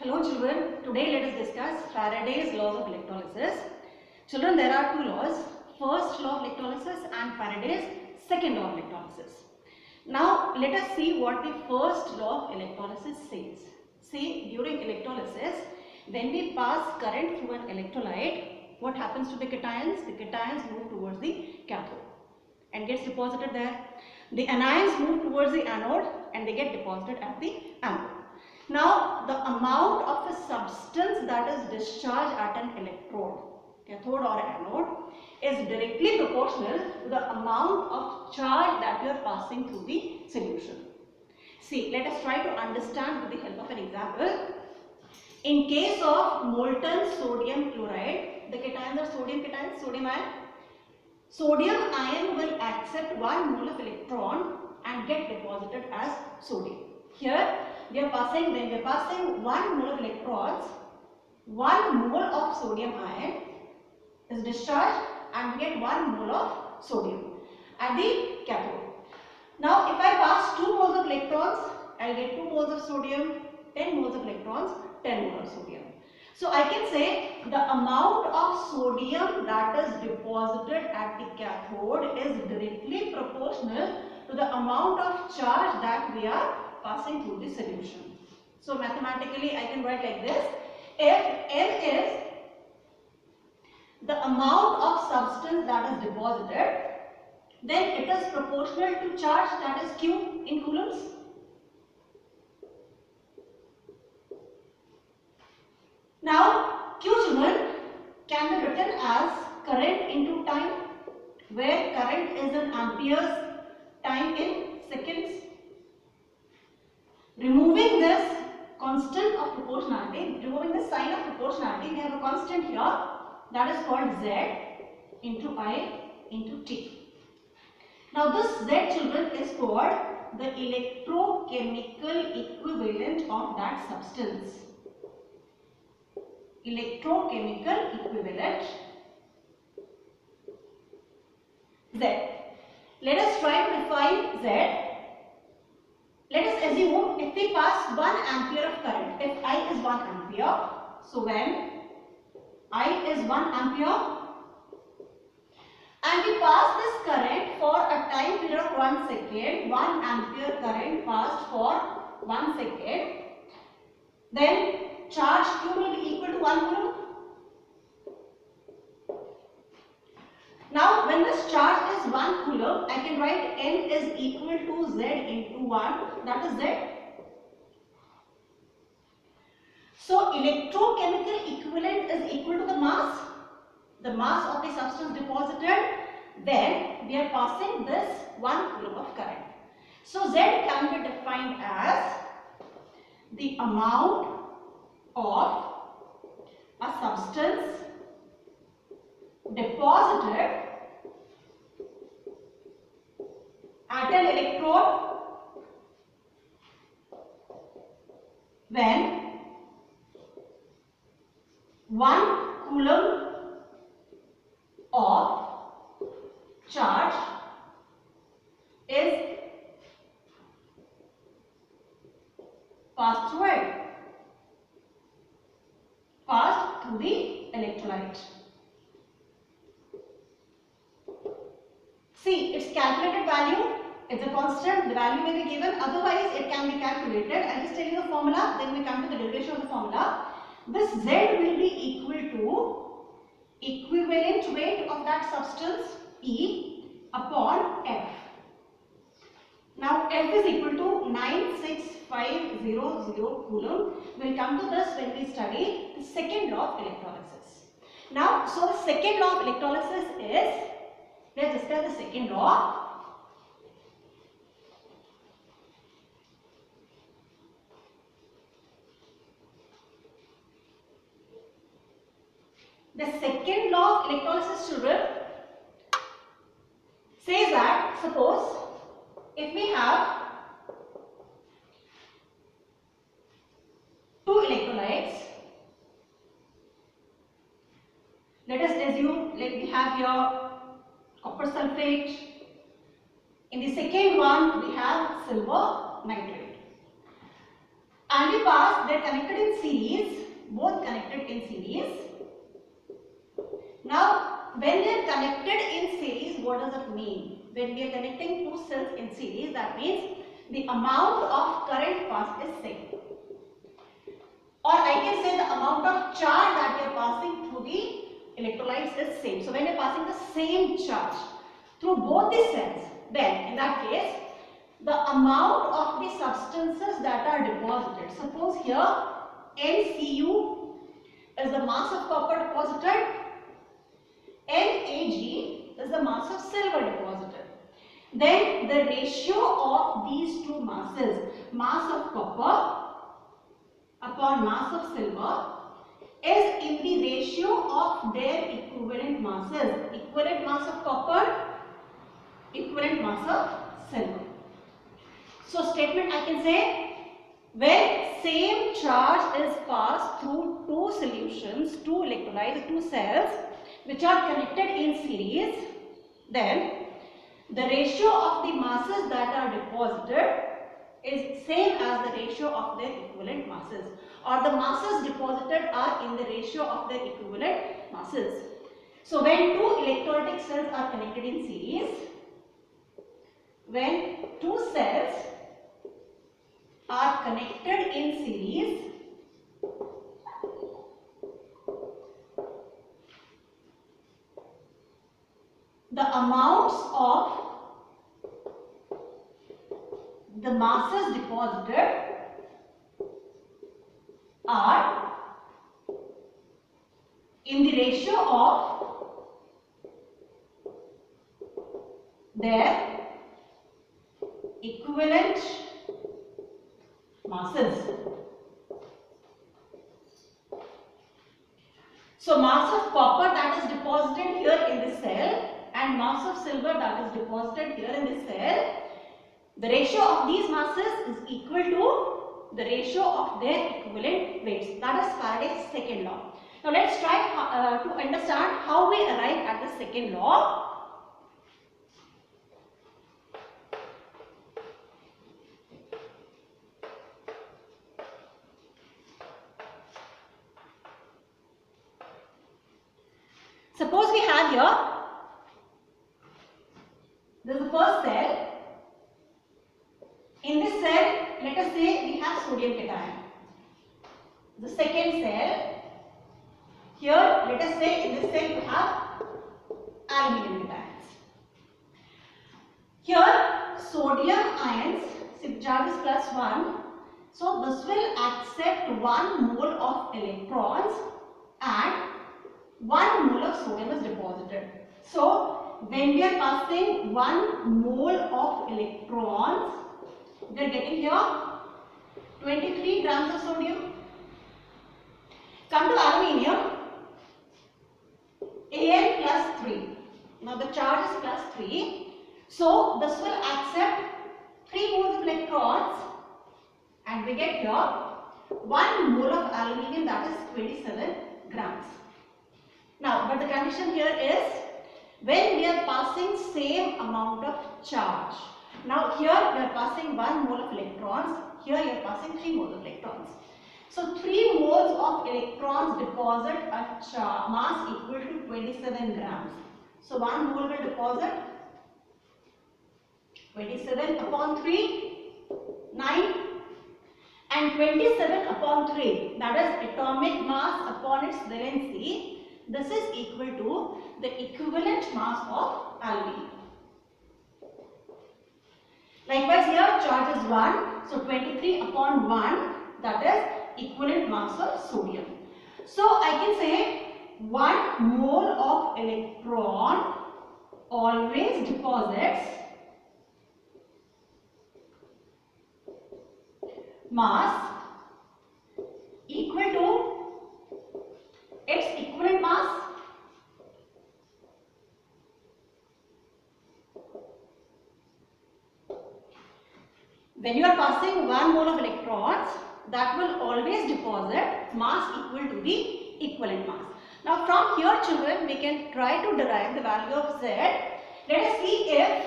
Hello children, today let us discuss Faraday's laws of electrolysis. Children, there are two laws, first law of electrolysis and Faraday's second law of electrolysis. Now let us see what the first law of electrolysis says. See, during electrolysis, when we pass current through an electrolyte, what happens to the cations? The cations move towards the cathode and gets deposited there. The anions move towards the anode and they get deposited at the anode. Now, the amount of a substance that is discharged at an electrode, cathode or anode, is directly proportional to the amount of charge that you are passing through the solution. See, let us try to understand with the help of an example. In case of molten sodium chloride, the cations are sodium cations, sodium ion. Sodium ion will accept 1 mole of electron and get deposited as sodium. Here, when we are passing 1 mole of electrons, 1 mole of sodium ion is discharged and we get 1 mole of sodium at the cathode. Now, if I pass 2 moles of electrons, I will get 2 moles of sodium, 10 moles of electrons, 10 moles of sodium. So, I can say the amount of sodium that is deposited at the cathode is directly proportional to the amount of charge that we are passing through the solution. So mathematically I can write like this: if M is the amount of substance that is deposited, then it is proportional to charge, that is Q in coulombs. Now Q, children, can be written as current into time, where current is in amperes, time in seconds. Removing this constant of proportionality, removing the sign of proportionality, we have a constant here that is called Z into I into T. Now this Z, children, is called the electrochemical equivalent of that substance. Electrochemical equivalent Z. Let us try to define Z. Let us assume if we pass 1 ampere of current, if I is 1 ampere, so when I is 1 ampere and we pass this current for a time period of 1 second, 1 ampere current passed for 1 second, then charge Q will be equal to 1 coulomb. Now, when this charge is 1 coulomb, I can write N is equal to Z into 1, that is Z. So, electrochemical equivalent is equal to the mass of the substance deposited when we are passing this 1 coulomb of current. So, Z can be defined as the amount of a substance deposited at an electrode when 1 coulomb of charge is passed through it, passed through the electrolyte. See, its calculated value, it's a constant, the value may be given, otherwise it can be calculated. I will just tell you the formula, then we come to the derivation of the formula. This Z will be equal to equivalent weight of that substance E upon F. Now F is equal to 96500 coulomb. We will come to this when we study the second law of electrolysis. Now, so the second law of electrolysis is, let us discuss the second law. The second law of electrolysis, children, says that, suppose if we have 2 electrolytes, let us assume, we have here copper sulfate. In the second one, we have silver nitrate. and we pass, they're connected in series, both connected in series. Now, when they are connected in series, what does it mean? When we are connecting two cells in series, that means the amount of current passed is same. Or I can say the amount of charge that we are passing through the electrolytes is same. So when you are passing the same charge through both the cells, then in that case, the amount of the substances that are deposited. Suppose here NCu is the mass of copper deposited, Nag is the mass of silver deposited. Then the ratio of these two masses, mass of copper upon mass of silver, is in the ratio of their equivalent masses. Equivalent mass of copper, equivalent mass of silver. So statement I can say, when same charge is passed through two solutions, two electrolytes, two cells which are connected in series, then the ratio of the masses that are deposited is same as the ratio of their equivalent masses, or the masses deposited are in the ratio of their equivalent masses. So when two electrolytic cells are connected in series, when two cells are connected in series, the amounts of the masses deposited are in the ratio of their equivalent masses. So mass of copper that is deposited here in this cell and mass of silver that is deposited here in this cell, the ratio of these masses is equal to the ratio of their equivalent weights. That is Faraday's second law. Now let's try to understand how we arrive at the second law. Suppose we have here, this is the first cell. In this cell, let us say we have sodium cation. The second cell, here let us say in this cell we have aluminium cations. Here sodium ions, so charge is plus 1. So this will accept 1 mole of electrons and 1 mole of sodium is deposited. So when we are passing 1 mole of electrons, we are getting here 23 grams of sodium. Come to aluminium, Al plus 3. Now the charge is plus 3. So this will accept 3 moles of electrons and we get here 1 mole of aluminium, that is 27 grams. Now, but the condition here is when we are passing same amount of charge. Now here we are passing 1 mole of electrons, here you are passing 3 moles of electrons. So 3 moles of electrons deposit a mass equal to 27 grams. So 1 mole will deposit 27 upon 3, 9, and 27 upon 3, that is atomic mass upon its valency. This is equal to the equivalent mass of aluminium. Likewise here charge is 1, so 23 upon 1, that is equivalent mass of sodium. So I can say 1 mole of electron always deposits mass equal to its equivalent mass when you are passing 1 mole of electrons, that will always deposit mass equal to the equivalent mass. Now from here children, we can try to derive the value of Z. Let us see if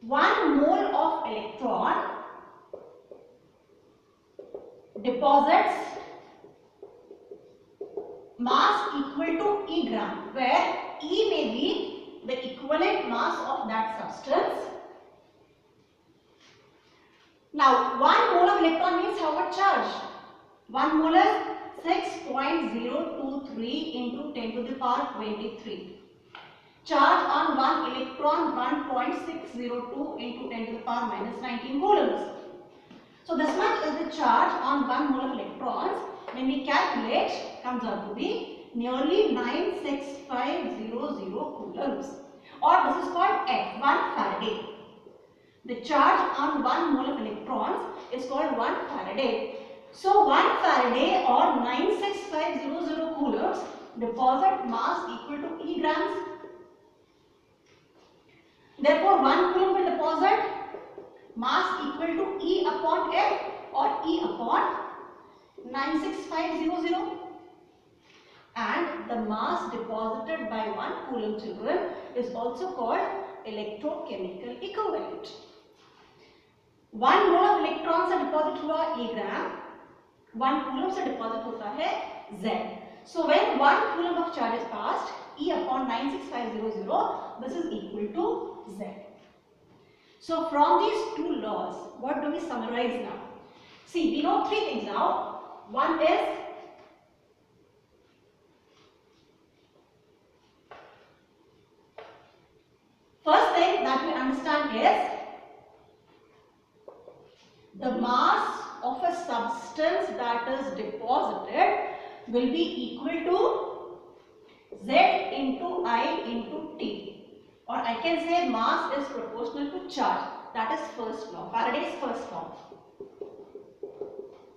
1 mole of electron deposits mass equal to E gram, where E may be the equivalent mass of that substance. Now 1 mole of electron means how much charge? 1 mole is 6.023 into 10 to the power 23. Charge on 1 electron 1.602 into 10 to the power minus 19 coulombs. So this much is the charge on 1 mole of electrons. When we calculate, comes out to be nearly 96500 coulombs, or this is called F, 1 Faraday. The charge on 1 mole of electrons is called 1 Faraday. So 1 Faraday or 96500 coulombs deposit mass equal to E grams. Therefore 1 coulomb will deposit mass equal to E upon F or E upon 96500, and the mass deposited by 1 coulomb, children, is also called electrochemical equivalent. 1 mole of electrons से deposit हुआ E gram, 1 coulomb से deposit होता है Z. So when 1 coulomb of charge is passed, E upon 96500, this is equal to Z. So from these two laws, what do we summarize now? See, we know three things now. One is first thing that we understand is the mass of a substance that is deposited will be equal to Z into I into T. Or I can say mass is proportional to charge. That is first law, Faraday's first law.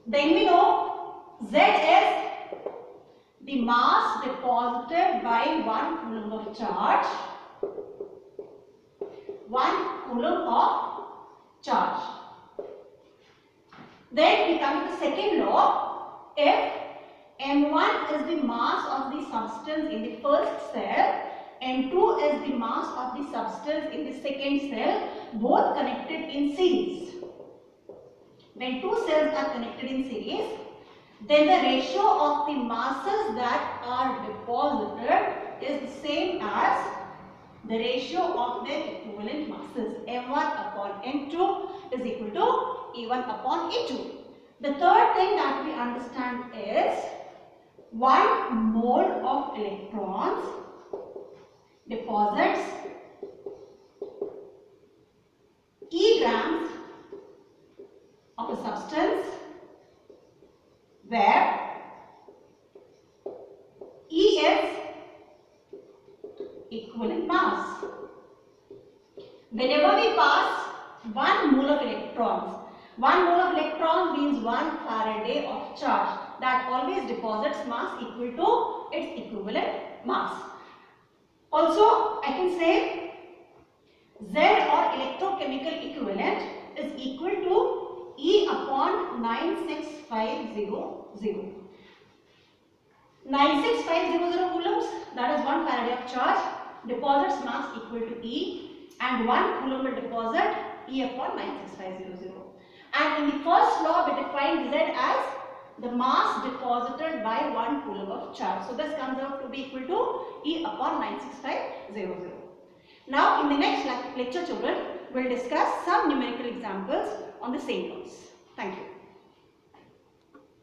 Then we know Z is the mass deposited by 1 coulomb of charge. 1 coulomb of charge. Then we come to the second law. If M1 is the mass of the substance in the first cell, M2 is the mass of the substance in the second cell, both connected in series. When two cells are connected in series, then the ratio of the masses that are deposited is the same as the ratio of their equivalent masses. M1 upon M2 is equal to E1 upon E2. The third thing that we understand is 1 mole of electrons deposits E grams of a substance where E is equivalent mass. Whenever we pass 1 mole of electrons, 1 mole of electrons means 1 Faraday of charge that always deposits mass equal to its equivalent mass. Also, I can say Z or electrochemical equivalent is equal to E upon 96500. 96500 coulombs, that is 1 Faraday of charge, deposits mass equal to E, and 1 coulomb will deposit E upon 96500. And in the first law, we defined Z as the mass deposited by 1 coulomb of charge. So this comes out to be equal to E upon 96500. Now in the next lecture, children, we will discuss some numerical examples on the same laws. Thank you.